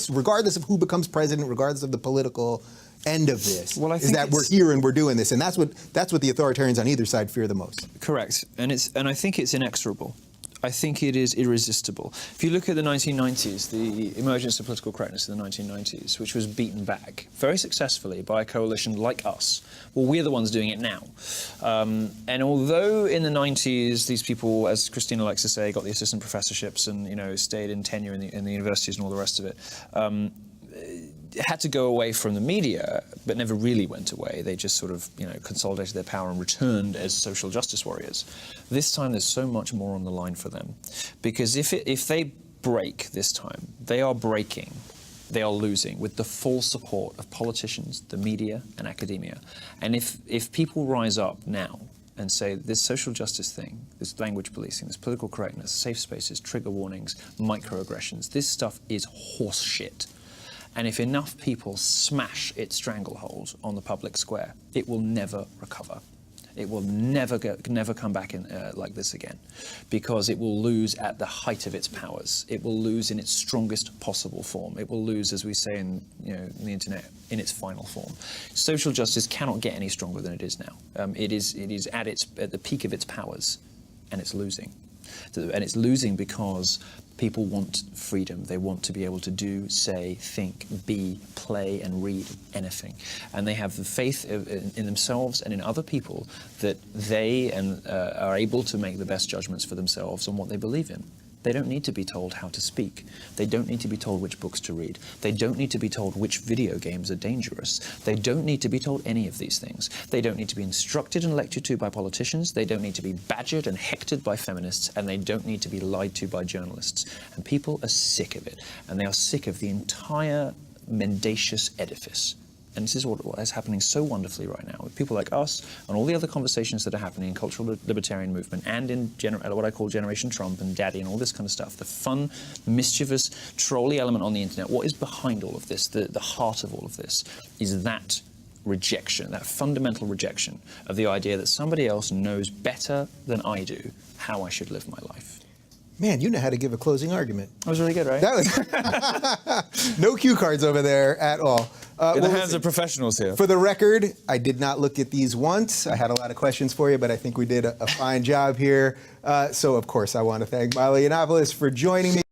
regardless of who becomes president, regardless of the political end of this, well, is that we're here and we're doing this, and that's what the authoritarians on either side fear the most. Correct, and I think it's inexorable. I think it is irresistible. If you look at the 1990s, the emergence of political correctness in the 1990s, which was beaten back very successfully by a coalition like us, well, we're the ones doing it now. And although in the 90s, these people, as Christina likes to say, got the assistant professorships and, you know, stayed in tenure in the universities and all the rest of it, had to go away from the media, but never really went away. They just sort of, you know, consolidated their power and returned as social justice warriors. This time, there's so much more on the line for them, because if they break this time, they are breaking, they are losing with the full support of politicians, the media, and academia. And if people rise up now and say this social justice thing, this language policing, this political correctness, safe spaces, trigger warnings, microaggressions, this stuff is horse shit. And if enough people smash its stranglehold on the public square, it will never recover. It will never come back in like this again, because it will lose at the height of its powers. It will lose in its strongest possible form. It will lose, as we say in the internet, in its final form. Social justice cannot get any stronger than it is now. It is at the peak of its powers, and it's losing. And it's losing because people want freedom. They want to be able to do, say, think, be, play, and read anything. And they have the faith in themselves and in other people that they are able to make the best judgments for themselves on what they believe in. They don't need to be told how to speak. They don't need to be told which books to read. They don't need to be told which video games are dangerous. They don't need to be told any of these things. They don't need to be instructed and lectured to by politicians. They don't need to be badgered and hectored by feminists. And they don't need to be lied to by journalists. And people are sick of it. And they are sick of the entire mendacious edifice. And this is what is happening so wonderfully right now with people like us and all the other conversations that are happening in cultural libertarian movement and in what I call Generation Trump and Daddy and all this kind of stuff. The fun, mischievous, trolly element on the internet. What is behind all of this, the heart of all of this, is that rejection, that fundamental rejection of the idea that somebody else knows better than I do how I should live my life. Man, you know how to give a closing argument. That was really good, right? That was no cue cards over there at all. In the hands of professionals here. For the record, I did not look at these once. I had a lot of questions for you, but I think we did a fine job here. So, of course, I want to thank Milo Yiannopoulos for joining me.